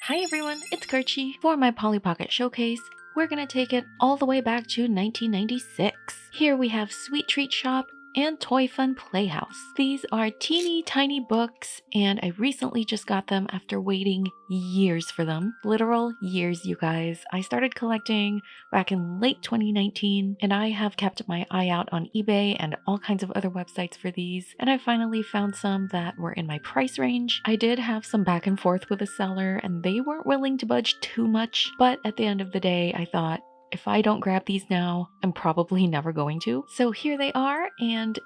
Hi everyone, it's Kerchi. For my Polly Pocket showcase, we're gonna take it all the way back to 1996. Here we have Sweet Treat Shop and Toy Fun Playhouse. These are teeny tiny books, and I recently just got them after waiting years for them. Literal years, you guys. I started collecting back in late 2019, and I have kept my eye out on eBay and all kinds of other websites for these, and I finally found some that were in my price range. I did have some back and forth with a seller, and they weren't willing to budge too much, but at the end of the day, I thought, if I don't grab these now, I'm probably never going to. So here they are, and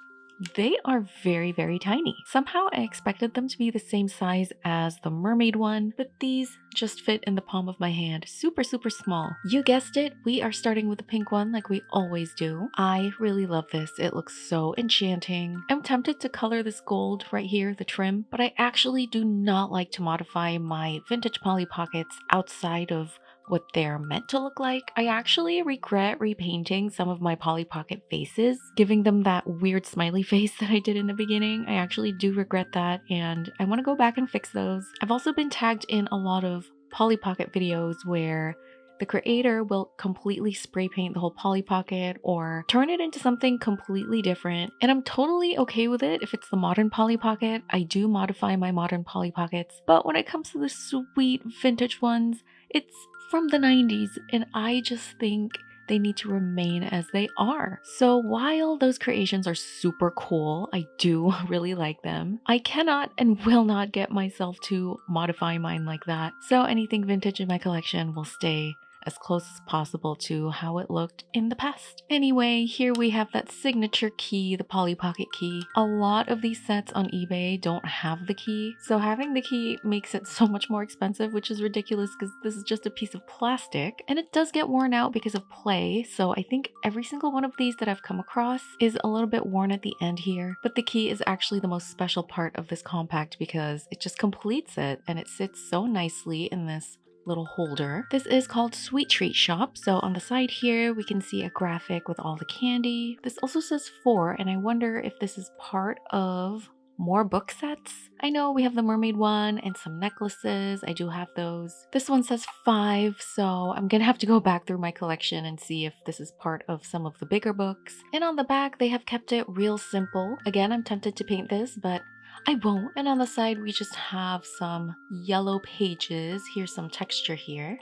they are very, very tiny. Somehow I expected them to be the same size as the mermaid one, but these just fit in the palm of my hand. Super, super small. You guessed it, we are starting with the pink one like we always do. I really love this. It looks so enchanting. I'm tempted to color this gold right here, the trim, but I actually do not like to modify my vintage Polly Pockets outside of what they're meant to look like. I actually regret repainting some of my Polly Pocket faces, giving them that weird smiley face that I did in the beginning. I actually do regret that, and I want to go back and fix those. I've also been tagged in a lot of Polly Pocket videos where the creator will completely spray paint the whole Polly Pocket or turn it into something completely different. And I'm totally okay with it if it's the modern Polly Pocket. I do modify my modern Polly Pockets, but when it comes to the sweet vintage ones, it's from the 90s, and I just think they need to remain as they are. So while those creations are super cool, I do really like them, I cannot and will not get myself to modify mine like that. So anything vintage in my collection will stay as close as possible to how it looked in the past. Anyway, here we have that signature key, the Polly Pocket key. A lot of these sets on eBay don't have the key, so having the key makes it so much more expensive, which is ridiculous because this is just a piece of plastic, and it does get worn out because of play, so I think every single one of these that I've come across is a little bit worn at the end here, but the key is actually the most special part of this compact because it just completes it, and it sits so nicely in this little holder. This is called Sweet Treat Shop. So on the side here, we can see a graphic with all the candy. This also says 4, and I wonder if this is part of more book sets. I know we have the mermaid one and some necklaces. I do have those. This one says 5, so I'm gonna have to go back through my collection and see if this is part of some of the bigger books. And on the back, they have kept it real simple. Again, I'm tempted to paint this, but I won't. And on the side, we just have some yellow pages. Here's some texture here.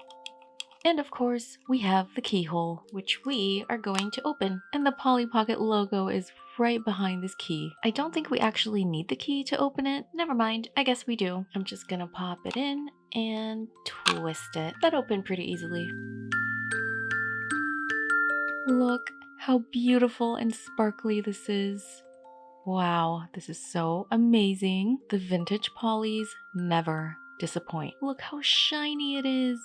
And of course, we have the keyhole, which we are going to open. And the Polly Pocket logo is right behind this key. I don't think we actually need the key to open it. Never mind, I guess we do. I'm just gonna pop it in and twist it. That opened pretty easily. Look how beautiful and sparkly this is. Wow, this is so amazing. The vintage Pollys never disappoint. Look how shiny it is.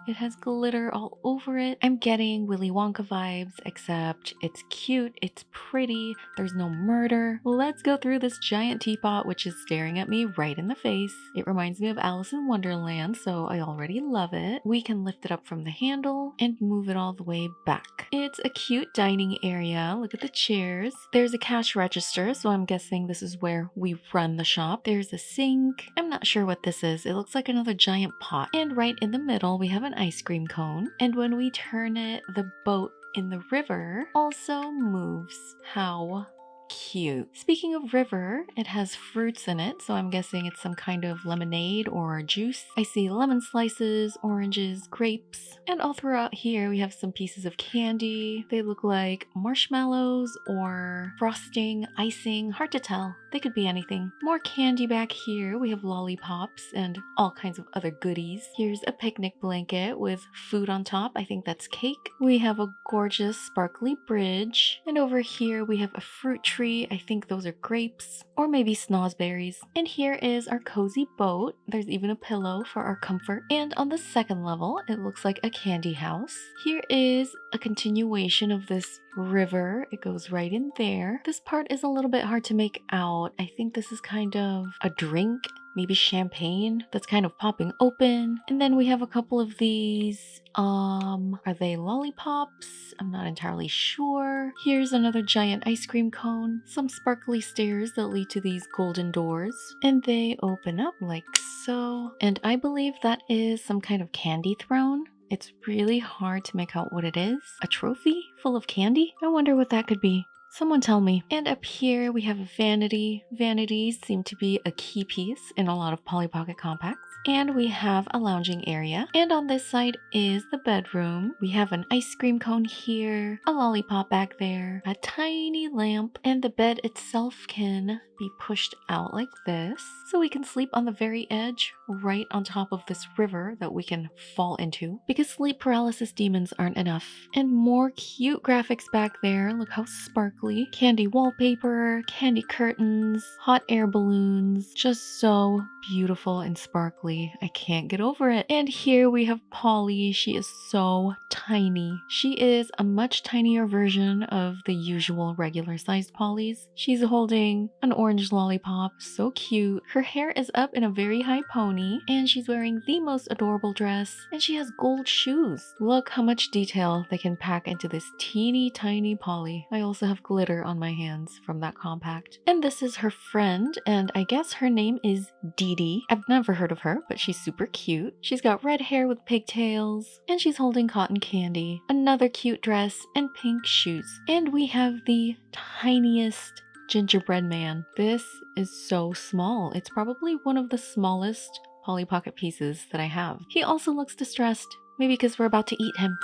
It has glitter all over it. I'm getting Willy Wonka vibes, except it's cute, it's pretty, there's no murder. Let's go through this giant teapot, which is staring at me right in the face. It reminds me of Alice in Wonderland, so I already love it. We can lift it up from the handle and move it all the way back. It's a cute dining area. Look at the chairs. There's a cash register, so I'm guessing this is where we run the shop. There's a sink. I'm not sure what this is. It looks like another giant pot. And right in the middle, we have an ice cream cone, and when we turn it, the boat in the river also moves. How cute. Speaking of river, it has fruits in it, so I'm guessing it's some kind of lemonade or juice. I see lemon slices, oranges, grapes, and all throughout here we have some pieces of candy. They look like marshmallows or frosting, icing, hard to tell. They could be anything. More candy back here. We have lollipops and all kinds of other goodies. Here's a picnic blanket with food on top. I think that's cake. We have a gorgeous sparkly bridge. And over here we have a fruit tree. I think those are grapes or maybe snozberries. And here is our cozy boat. There's even a pillow for our comfort. And on the second level, it looks like a candy house. Here is a continuation of this river. It goes right in there. This part is a little bit hard to make out. I think this is kind of a drink maybe champagne that's kind of popping open. And then we have a couple of these, are they lollipops? I'm not entirely sure. Here's another giant ice cream cone, some sparkly stairs that lead to these golden doors, and they open up like so. And I believe that is some kind of candy throne. It's really hard to make out what it is. A trophy full of candy? I wonder what that could be. Someone tell me. And up here we have a vanity. Vanities seem to be a key piece in a lot of Polly Pocket compacts. And we have a lounging area. And on this side is the bedroom. We have an ice cream cone here, a lollipop back there, a tiny lamp, and the bed itself can be pushed out like this. So we can sleep on the very edge, right on top of this river that we can fall into, because sleep paralysis demons aren't enough. And more cute graphics back there. Look how sparkly. Candy wallpaper, candy curtains, hot air balloons. Just so beautiful and sparkly. I can't get over it. And here we have Polly. She is so tiny. She is a much tinier version of the usual regular sized Pollys. She's holding an orange lollipop. So cute. Her hair is up in a very high pony, and she's wearing the most adorable dress, and she has gold shoes. Look how much detail they can pack into this teeny tiny Polly. I also have glitter on my hands from that compact. And this is her friend, and I guess her name is Dee Dee. I've never heard of her, but she's super cute. She's got red hair with pigtails, and she's holding cotton candy, another cute dress, and pink shoes. And we have the tiniest gingerbread man. This is so small. It's probably one of the smallest Polly Pocket pieces that I have. He also looks distressed, maybe because we're about to eat him.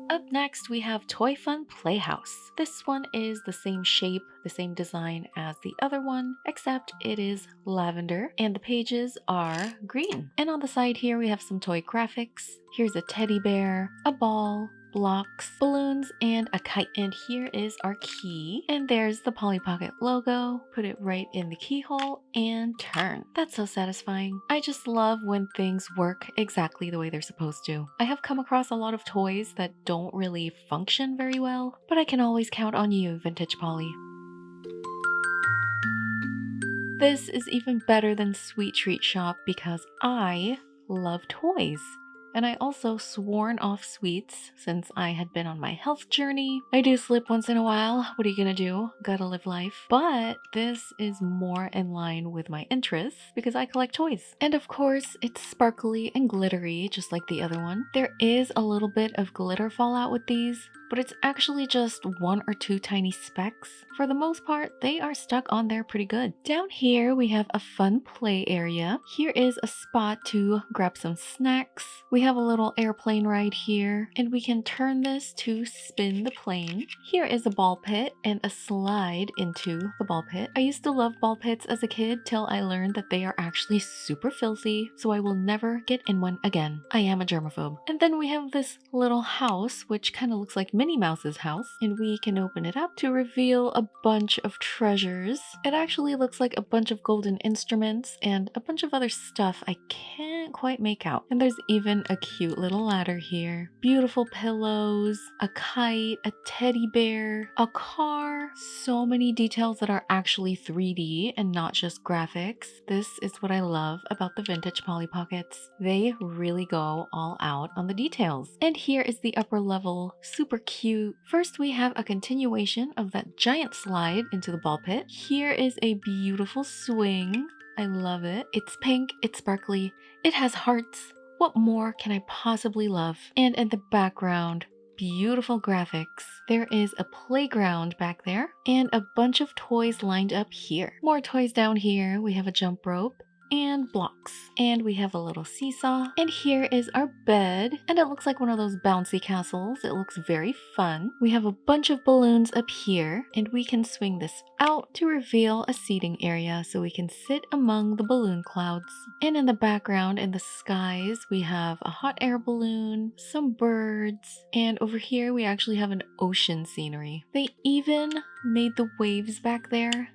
Up next, we have Toy Fun Playhouse. This one is the same shape, the same design as the other one, except it is lavender and the pages are green. And on the side here, we have some toy graphics. Here's a teddy bear, a ball, blocks, balloons, and a kite. And here is our key. And there's the Polly Pocket logo. Put it right in the keyhole and turn. That's so satisfying. I just love when things work exactly the way they're supposed to. I have come across a lot of toys that don't really function very well, but I can always count on you, Vintage Polly. This is even better than Sweet Treat Shop because I love toys. And I also sworn off sweets since I had been on my health journey. I do slip once in a while. What are you gonna do? Gotta live life. But this is more in line with my interests because I collect toys. And of course, it's sparkly and glittery, just like the other one. There is a little bit of glitter fallout with these, but it's actually just 1 or 2 tiny specks. For the most part, they are stuck on there pretty good. Down here, we have a fun play area. Here is a spot to grab some snacks. We have a little airplane ride here, and we can turn this to spin the plane. Here is a ball pit and a slide into the ball pit. I used to love ball pits as a kid till I learned that they are actually super filthy, so I will never get in one again. I am a germaphobe. And then we have this little house, which kind of looks like Minnie Mouse's house, and we can open it up to reveal a bunch of treasures. It actually looks like a bunch of golden instruments and a bunch of other stuff I can't quite make out. And there's even a cute little ladder here. Beautiful pillows, a kite, a teddy bear, a car. So many details that are actually 3D and not just graphics. This is what I love about the vintage Polly Pockets. They really go all out on the details. And here is the upper level, super cute. First, we have a continuation of that giant slide into the ball pit. Here is a beautiful swing. I love it. It's pink, it's sparkly, it has hearts. What more can I possibly love? And in the background, beautiful graphics. There is a playground back there and a bunch of toys lined up here. More toys down here. We have a jump rope and blocks, and we have a little seesaw, and here is our bed, and it looks like one of those bouncy castles. It looks very fun. We have a bunch of balloons up here, and we can swing this out to reveal a seating area so we can sit among the balloon clouds. And in the background, in the skies, we have a hot air balloon, some birds, and over here we actually have an ocean scenery. They even made the waves back there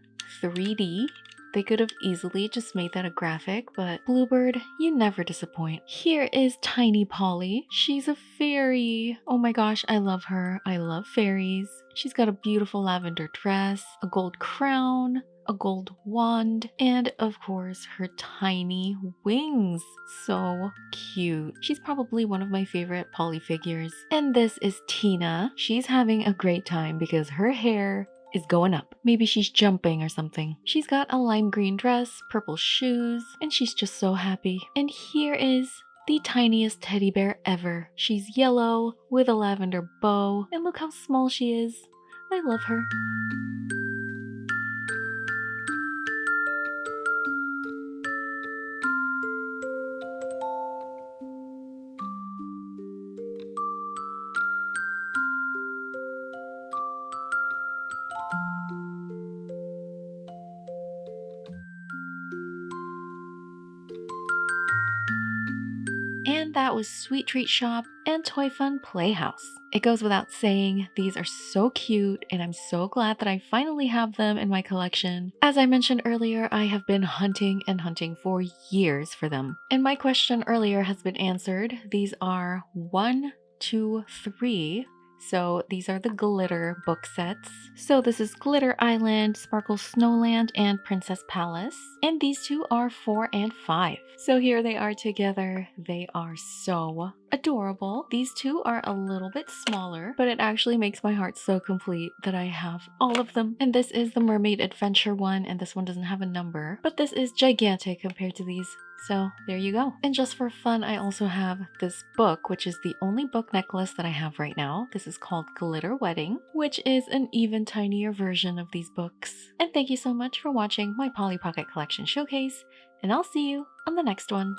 3D. They could have easily just made that a graphic, but Bluebird, you never disappoint. Here is Tiny Polly. She's a fairy. Oh my gosh, I love her. I love fairies. She's got a beautiful lavender dress, a gold crown, a gold wand, and of course her tiny wings. So cute. She's probably one of my favorite Polly figures. And this is Tina. She's having a great time because her hair is going up. Maybe she's jumping or something. She's got a lime green dress, purple shoes, and she's just so happy. And here is the tiniest teddy bear ever. She's yellow with a lavender bow, and look how small she is. I love her. And that was Sweet Treat Shop and Toy Fun Playhouse. It goes without saying, these are so cute and I'm so glad that I finally have them in my collection. As I mentioned earlier, I have been hunting and hunting for years for them. And my question earlier has been answered. These are 1, 2, 3. So these are the glitter book sets. So this is Glitter Island, Sparkle Snowland, and Princess Palace. And these two are 4 and 5. So here they are together. They are so adorable. These two are a little bit smaller, but it actually makes my heart so complete that I have all of them. And this is the Mermaid Adventure one, and this one doesn't have a number, but this is gigantic compared to these. So there you go. And just for fun, I also have this book, which is the only book necklace that I have right now. This is called Glitter Wedding, which is an even tinier version of these books. And thank you so much for watching my Polly Pocket Collection showcase, and I'll see you on the next one.